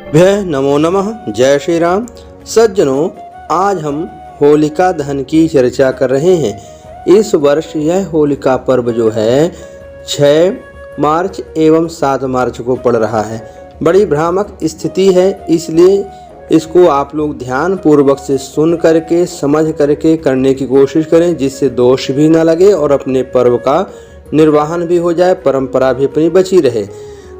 भय नमो नमः। जय श्री राम। सज्जनों, आज हम होलिका दहन की चर्चा कर रहे हैं। इस वर्ष यह होलिका पर्व जो है 6 मार्च एवं 7 मार्च को पड़ रहा है। बड़ी भ्रामक स्थिति है, इसलिए इसको आप लोग ध्यान पूर्वक से सुन करके समझ करके करने की कोशिश करें, जिससे दोष भी ना लगे और अपने पर्व का निर्वहन भी हो जाए, परंपरा भी अपनी बची रहे।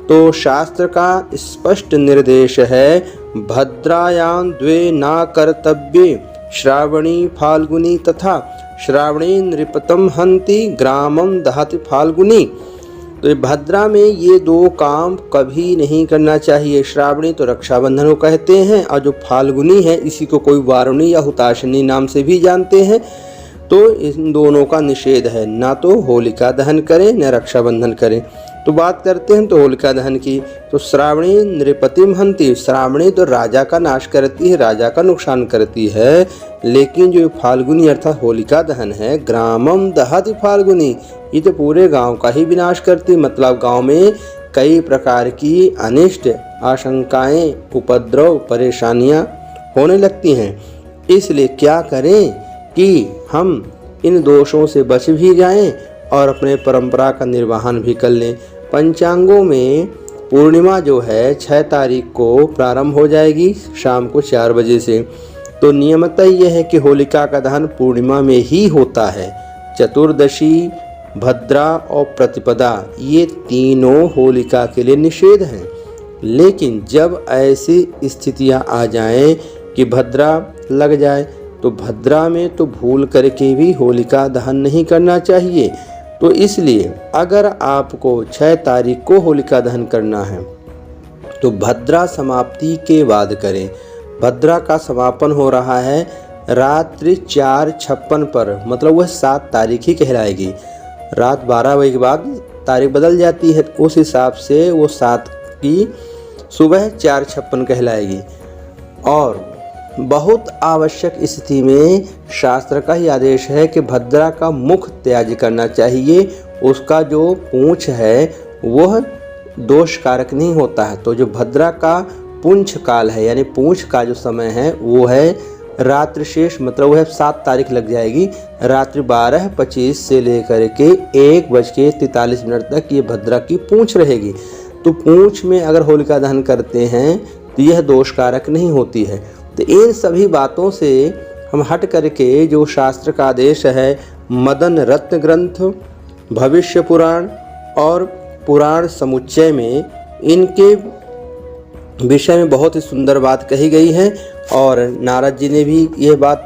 तो शास्त्र का स्पष्ट निर्देश है, भद्रायां द्वे ना कर्तव्ये श्रावणी फाल्गुनी तथा श्रावणी नृपतम हंति ग्रामम दहति फाल्गुनी। तो भद्रा में ये 2 काम कभी नहीं करना चाहिए। श्रावणी तो रक्षाबंधन को कहते हैं और जो फाल्गुनी है इसी को कोई वारुणी या हुताशनी नाम से भी जानते हैं। तो इन दोनों का निषेध है, ना तो होलिका दहन करें न रक्षाबंधन करें। तो बात करते हैं तो होलिका दहन की। तो श्रावणी नृपतिम हंति, श्रावणी तो राजा का नाश करती है, राजा का नुकसान करती है। लेकिन जो फाल्गुनी अर्थात होलिका दहन है, ग्रामम दहति फाल्गुनी, ये तो पूरे गांव का ही विनाश करती। मतलब गांव में कई प्रकार की अनिष्ट आशंकाएं, उपद्रव, परेशानियां होने लगती हैं। इसलिए क्या करें कि हम इन दोषों से बच भी जाएं और अपने परंपरा का निर्वहन भी कर लें। पंचांगों में पूर्णिमा जो है 6 तारीख को प्रारंभ हो जाएगी शाम को 4 बजे से। तो नियमतः यह है कि होलिका का दहन पूर्णिमा में ही होता है। चतुर्दशी, भद्रा और प्रतिपदा ये तीनों होलिका के लिए निषेध हैं। लेकिन जब ऐसी स्थितियां आ जाएं कि भद्रा लग जाए तो भद्रा में तो भूल करके भी होलिका दहन नहीं करना चाहिए। तो इसलिए अगर आपको 6 तारीख को होलिका दहन करना है तो भद्रा समाप्ति के बाद करें। भद्रा का समापन हो रहा है रात्रि 4:56 पर, मतलब वह 7 तारीख ही कहलाएगी। रात 12 बजे के बाद तारीख बदल जाती है, उस हिसाब से वो 7 की सुबह 4:56 कहलाएगी। और बहुत आवश्यक स्थिति में शास्त्र का ही आदेश है कि भद्रा का मुख त्याज्य करना चाहिए। उसका जो पूंछ है वह दोष कारक नहीं होता है। तो जो भद्रा का पुंछ काल है, यानी पूंछ का जो समय है वो है रात्रि शेष, मतलब वह 7 तारीख लग जाएगी। रात्रि 12:25 से लेकर के 1:43 तक ये भद्रा की पूंछ रहेगी। तो पूंछ में अगर होलिका दहन करते हैं तो यह दोष कारक नहीं होती है। तो इन सभी बातों से हम हट करके जो शास्त्र का आदेश है, मदन रत्न ग्रंथ, भविष्य पुराण और पुराण समुच्चय में इनके विषय में बहुत ही सुंदर बात कही गई है। और नारद जी ने भी यह बात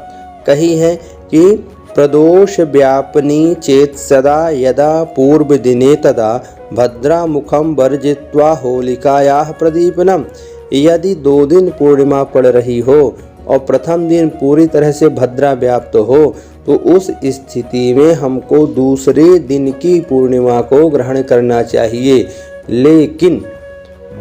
कही है कि प्रदोष व्यापनी चेत सदा यदा पूर्व दिने तदा भद्रा मुखम वर्जित्वा होलिकायाः प्रदीपनम। यदि 2 दिन पूर्णिमा पड़ रही हो और प्रथम दिन पूरी तरह से भद्रा व्याप्त हो तो उस स्थिति में हमको दूसरे दिन की पूर्णिमा को ग्रहण करना चाहिए। लेकिन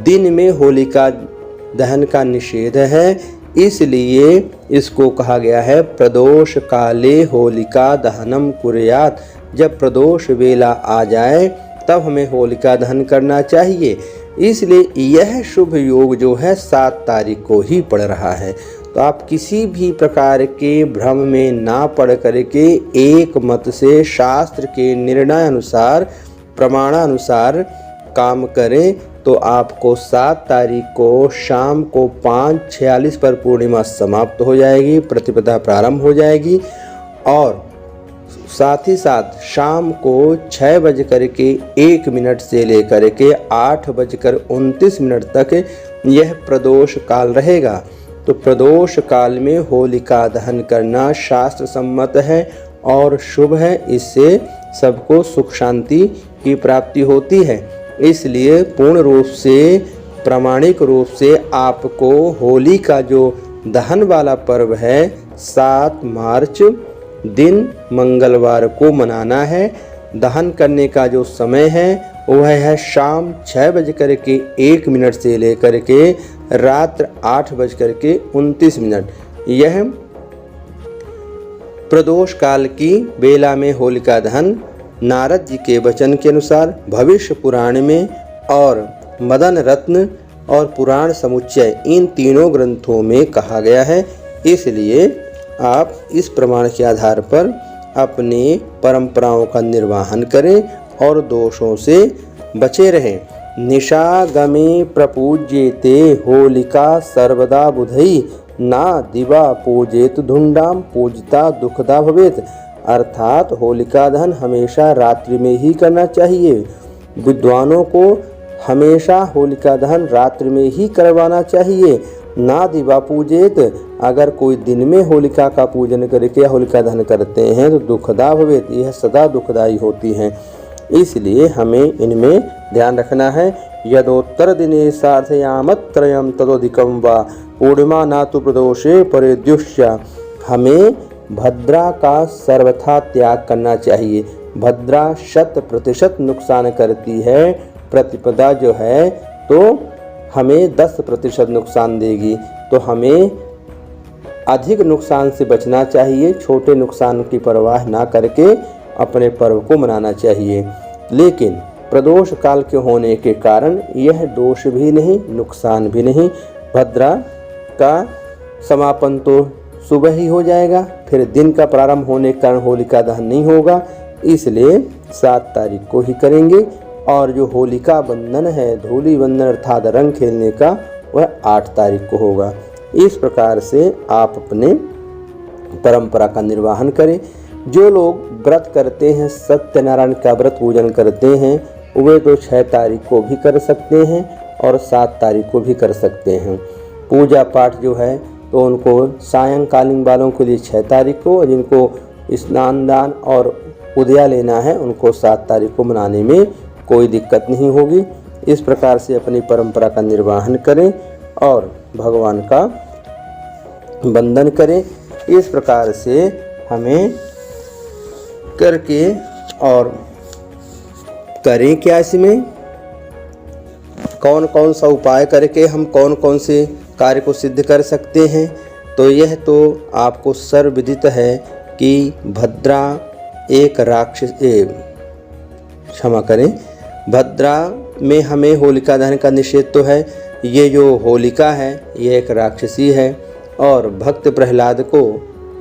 दिन में होलिका दहन का निषेध है, इसलिए इसको कहा गया है प्रदोष काले होलिका दहनम कुर्यात्। जब प्रदोष वेला आ जाए तब हमें होलिका दहन करना चाहिए। इसलिए यह शुभ योग जो है 7 तारीख को ही पड़ रहा है। तो आप किसी भी प्रकार के भ्रम में ना पड़ करके एक मत से शास्त्र के निर्णय अनुसार, प्रमाणानुसार काम करें तो आपको 7 तारीख को शाम को 5:46 पर पूर्णिमा समाप्त हो जाएगी, प्रतिपदा प्रारंभ हो जाएगी। और साथ ही साथ शाम को 6:01 से लेकर के 8:29 तक यह प्रदोष काल रहेगा। तो प्रदोष काल में होलिका दहन करना शास्त्र सम्मत है और शुभ है। इससे सबको सुख शांति की प्राप्ति होती है। इसलिए पूर्ण रूप से, प्रामाणिक रूप से आपको होली का जो दहन वाला पर्व है 7 मार्च दिन मंगलवार को मनाना है। दहन करने का जो समय है वह है शाम 6:01 से लेकर के रात्र 8:29। यह प्रदोष काल की बेला में होलिका दहन नारद जी के वचन के अनुसार भविष्य पुराण में और मदन रत्न और पुराण समुच्चय इन तीनों ग्रंथों में कहा गया है। इसलिए आप इस प्रमाण के आधार पर अपने परंपराओं का निर्वहन करें और दोषों से बचे रहें। निशागमे प्रपूज्येते होलिका सर्वदा बुधई ना दिवा पूजेत धुंडाम पूजता दुखदा भवेत। अर्थात होलिका दहन हमेशा रात्रि में ही करना चाहिए। विद्वानों को हमेशा होलिका दहन रात्रि में ही करवाना चाहिए, ना दिवा पूजेत। अगर कोई दिन में होलिका का पूजन करके होलिका दहन करते हैं तो दुखदा भवेत, यह सदा दुखदायी होती हैं। इसलिए हमें इनमें ध्यान रखना है। यदोत्तर दिने सार्थयामत्रयम तदोधिकम वा पूर्णिमा ना तो प्रदोषे परेद्युष्य। हमें भद्रा का सर्वथा त्याग करना चाहिए। भद्रा 100% नुकसान करती है, प्रतिपदा जो है तो हमें 10% नुकसान देगी। तो हमें अधिक नुकसान से बचना चाहिए, छोटे नुकसान की परवाह ना करके अपने पर्व को मनाना चाहिए। लेकिन प्रदोष काल के होने के कारण यह दोष भी नहीं, नुकसान भी नहीं। भद्रा का समापन तो सुबह ही हो जाएगा, फिर दिन का प्रारंभ होने के कारण होलिका दहन नहीं होगा, इसलिए 7 तारीख को ही करेंगे। और जो होलिका बंधन है, धूली बंधन अर्थात रंग खेलने का, वह 8 तारीख को होगा। इस प्रकार से आप अपने परंपरा का निर्वहन करें। जो लोग व्रत करते हैं, सत्यनारायण का व्रत पूजन करते हैं, वे तो 6 तारीख को भी कर सकते हैं और 7 तारीख को भी कर सकते हैं। पूजा पाठ जो है तो उनको सायंकालीन वालों के लिए 6 तारीख को, जिनको स्नान दान और उदया लेना है उनको 7 तारीख को मनाने में कोई दिक्कत नहीं होगी। इस प्रकार से अपनी परंपरा का निर्वहन करें और भगवान का वंदन करें। इस प्रकार से हमें करके और करें क्या, इसमें कौन कौन सा उपाय करके हम कौन कौन से कार्य को सिद्ध कर सकते हैं। तो यह तो आपको सर्वविदित है कि भद्रा एक राक्षस, क्षमा करें, भद्रा में हमें होलिका दहन का निषेध तो है। ये जो होलिका है ये एक राक्षसी है और भक्त प्रहलाद को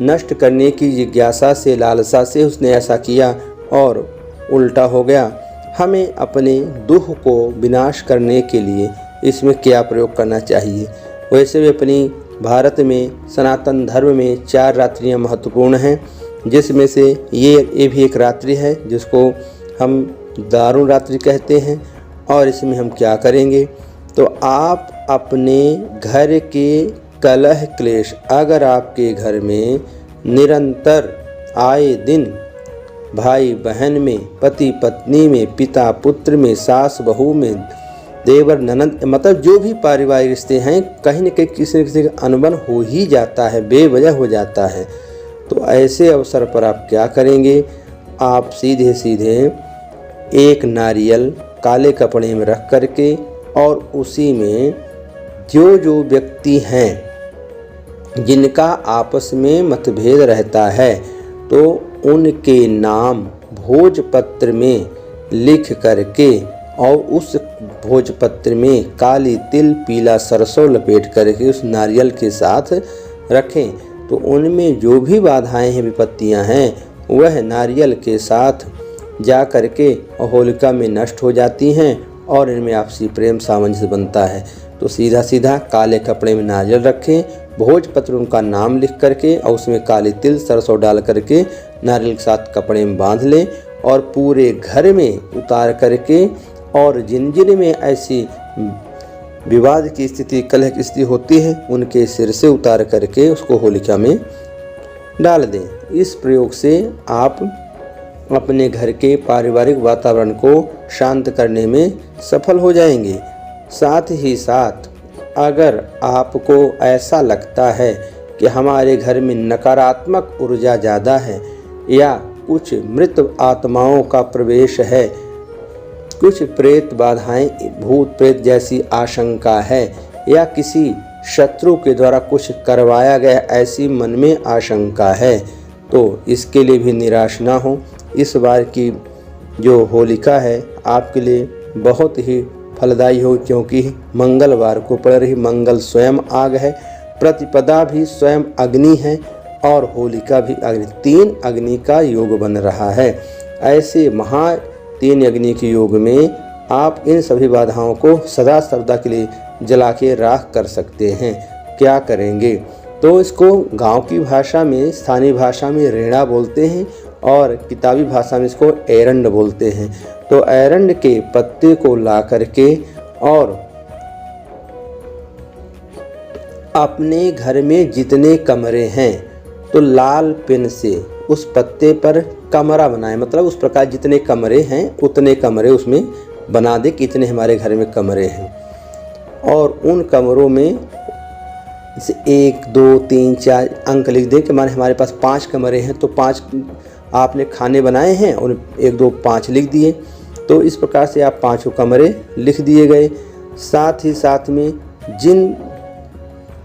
नष्ट करने की जिज्ञासा से, लालसा से उसने ऐसा किया और उल्टा हो गया। हमें अपने दुख को विनाश करने के लिए इसमें क्या प्रयोग करना चाहिए। वैसे भी अपनी भारत में सनातन धर्म में 4 रात्रियां महत्वपूर्ण हैं, जिसमें से ये भी एक रात्रि है जिसको हम दारुण रात्रि कहते हैं। और इसमें हम क्या करेंगे, तो आप अपने घर के कलह क्लेश, अगर आपके घर में निरंतर आए दिन भाई बहन में, पति पत्नी में, पिता पुत्र में, सास बहू में, देवर ननद, मतलब जो भी पारिवारिक रिश्ते हैं, कहीं न कहीं किसी न किसी का अनबन हो ही जाता है, बेवजह हो जाता है। तो ऐसे अवसर पर आप क्या करेंगे, आप सीधे सीधे एक नारियल काले कपड़े में रख करके और उसी में जो जो व्यक्ति हैं जिनका आपस में मतभेद रहता है तो उनके नाम भोजपत्र में लिख करके और उस भोजपत्र में काली तिल पीला सरसों लपेट करके उस नारियल के साथ रखें। तो उनमें जो भी बाधाएं हैं, विपत्तियां हैं, वह नारियल के साथ जा करके होलिका में नष्ट हो जाती हैं और इनमें आपसी प्रेम सामंजस्य बनता है। तो सीधा सीधा काले कपड़े में नारियल रखें, भोजपत्र उनका नाम लिख करके और उसमें काली तिल सरसों डाल करके नारियल के साथ कपड़े में बांध लें और पूरे घर में उतार करके, और जिन जिन में ऐसी विवाद की स्थिति, कलह की स्थिति होती है, उनके सिर से उतार करके उसको होलिका में डाल दें। इस प्रयोग से आप अपने घर के पारिवारिक वातावरण को शांत करने में सफल हो जाएंगे। साथ ही साथ अगर आपको ऐसा लगता है कि हमारे घर में नकारात्मक ऊर्जा ज़्यादा है या कुछ मृत आत्माओं का प्रवेश है, कुछ प्रेत बाधाएं, भूत प्रेत जैसी आशंका है या किसी शत्रु के द्वारा कुछ करवाया गया ऐसी मन में आशंका है, तो इसके लिए भी निराश ना हो। इस बार की जो होलिका है आपके लिए बहुत ही फलदायी हो, क्योंकि मंगलवार को पड़ रही मंगल स्वयं आग है, प्रतिपदा भी स्वयं अग्नि है और होलिका भी अग्नि, 3 अग्नि का योग बन रहा है। ऐसे महा 3 अग्नि के योग में आप इन सभी बाधाओं को सदा सर्वदा के लिए जला के राख कर सकते हैं। क्या करेंगे? तो इसको गांव की भाषा में, स्थानीय भाषा में रेड़ा बोलते हैं और किताबी भाषा में इसको एरंड बोलते हैं। तो एरंड के पत्ते को ला करके और अपने घर में जितने कमरे हैं तो लाल पेन से उस पत्ते पर कमरा बनाएं, मतलब उस प्रकार जितने कमरे हैं उतने कमरे उसमें बना दे कि इतने हमारे घर में कमरे हैं। और उन कमरों में 1 2 3 4 अंक लिख दें कि हमारे पास 5 कमरे हैं, तो 5 आपने खाने बनाए हैं और 1 2 5 लिख दिए। तो इस प्रकार से आप 5 कमरे लिख दिए गए। साथ ही साथ में जिन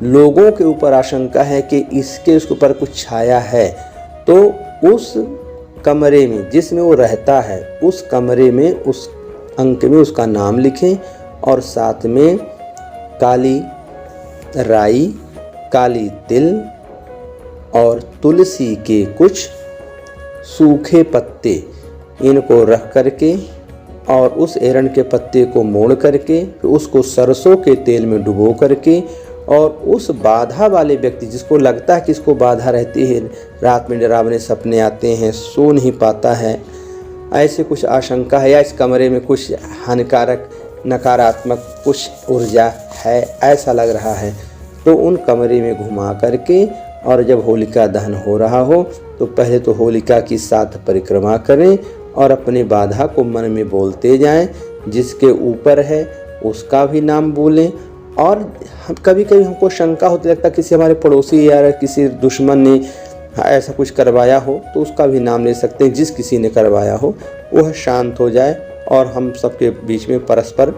लोगों के ऊपर आशंका है कि उसके ऊपर कुछ छाया है, तो उस कमरे में जिसमें वो रहता है उस कमरे में उस अंक में उसका नाम लिखें और साथ में काली राई, काली तिल और तुलसी के कुछ सूखे पत्ते इनको रख करके और उस एरंड के पत्ते को मोड़ करके फिर उसको सरसों के तेल में डुबो करके और उस बाधा वाले व्यक्ति जिसको लगता है कि इसको बाधा रहती है, रात में डरावने सपने आते हैं, सो नहीं पाता है, ऐसे कुछ आशंका है या इस कमरे में कुछ हानिकारक नकारात्मक कुछ ऊर्जा है ऐसा लग रहा है, तो उन कमरे में घुमा करके और जब होलिका दहन हो रहा हो तो पहले तो होलिका की 7 परिक्रमा करें और अपने बाधा को मन में बोलते जाएं। जिसके ऊपर है उसका भी नाम बोलें। और कभी कभी हमको शंका होती लगता किसी हमारे पड़ोसी या किसी दुश्मन ने ऐसा कुछ करवाया हो तो उसका भी नाम ले सकते हैं। जिस किसी ने करवाया हो वह शांत हो जाए और हम सबके बीच में परस्पर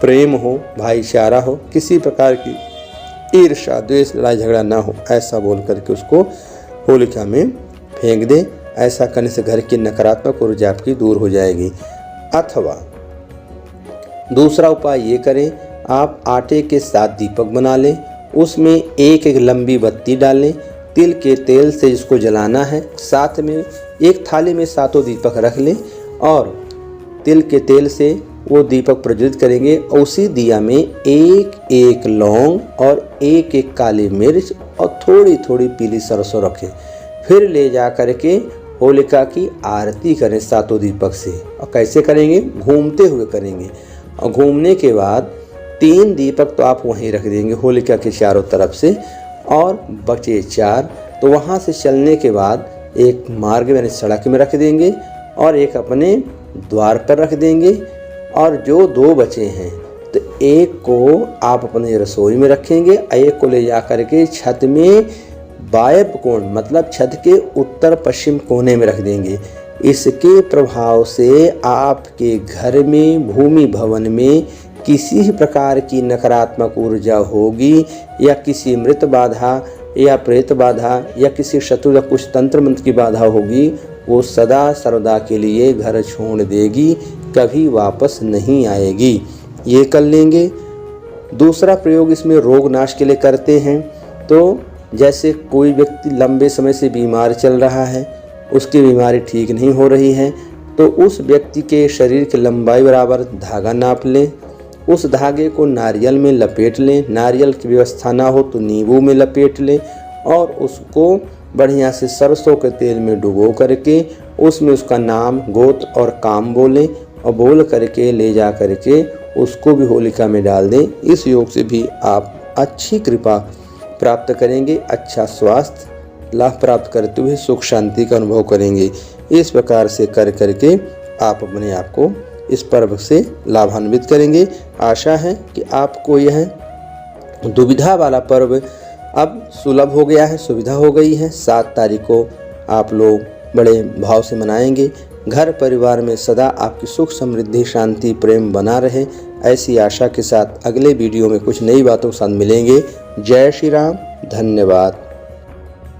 प्रेम हो, भाईचारा हो, किसी प्रकार की ईर्ष्या द्वेष लड़ाई झगड़ा ना हो, ऐसा बोल करके उसको होलिका में फेंक दें। ऐसा करने से घर की नकारात्मक ऊर्जा आपकी दूर हो जाएगी। अथवा दूसरा उपाय ये करें, आप आटे के 7 दीपक बना लें, उसमें एक एक लंबी बत्ती डालें, तिल के तेल से इसको जलाना है। साथ में एक थाली में 7 दीपक रख लें और तिल के तेल से वो दीपक प्रज्वलित करेंगे। उसी दिया में एक एक लौंग और एक एक काली मिर्च और थोड़ी थोड़ी पीली सरसों रखें। फिर ले जा करके होलिका की आरती करें 7 दीपक से। और कैसे करेंगे? घूमते हुए करेंगे। और घूमने के बाद 3 दीपक तो आप वहीं रख देंगे होलिका के चारों तरफ से और बचे 4 तो वहाँ से चलने के बाद एक मार्ग यानी सड़क में रख देंगे और एक अपने द्वार पर रख देंगे। और जो 2 बचे हैं तो एक को आप अपने रसोई में रखेंगे, एक को ले जा करके छत में वायव्य कोण मतलब छत के उत्तर पश्चिम कोने में रख देंगे। इसके प्रभाव से आपके घर में, भूमि भवन में किसी भी प्रकार की नकारात्मक ऊर्जा होगी या किसी मृत बाधा या प्रेत बाधा या किसी शत्रु या कुछ तंत्र मंत्र की बाधा होगी, वो सदा सर्वदा के लिए घर छोड़ देगी, कभी वापस नहीं आएगी। ये कर लेंगे। दूसरा प्रयोग इसमें रोग नाश के लिए करते हैं। तो जैसे कोई व्यक्ति लंबे समय से बीमार चल रहा है, उसकी बीमारी ठीक नहीं हो रही है, तो उस व्यक्ति के शरीर की लंबाई बराबर धागा नाप लें, उस धागे को नारियल में लपेट लें, नारियल की व्यवस्था ना हो तो नींबू में लपेट लें और उसको बढ़िया से सरसों के तेल में डुबो करके उसमें उसका नाम, गोत्र और काम बोलें और बोल करके ले जा करके उसको भी होलिका में डाल दें। इस योग से भी आप अच्छी कृपा प्राप्त करेंगे, अच्छा स्वास्थ्य लाभ प्राप्त करते हुए सुख शांति का अनुभव करेंगे। इस प्रकार से कर करके आप अपने आप को इस पर्व से लाभान्वित करेंगे। आशा है कि आपको यह दुविधा वाला पर्व अब सुलभ हो गया है, सुविधा हो गई है। 7 तारीख को आप लोग बड़े भाव से मनाएंगे। घर परिवार में सदा आपकी सुख समृद्धि शांति प्रेम बना रहे, ऐसी आशा के साथ अगले वीडियो में कुछ नई बातों के साथ मिलेंगे। जय श्री राम, धन्यवाद।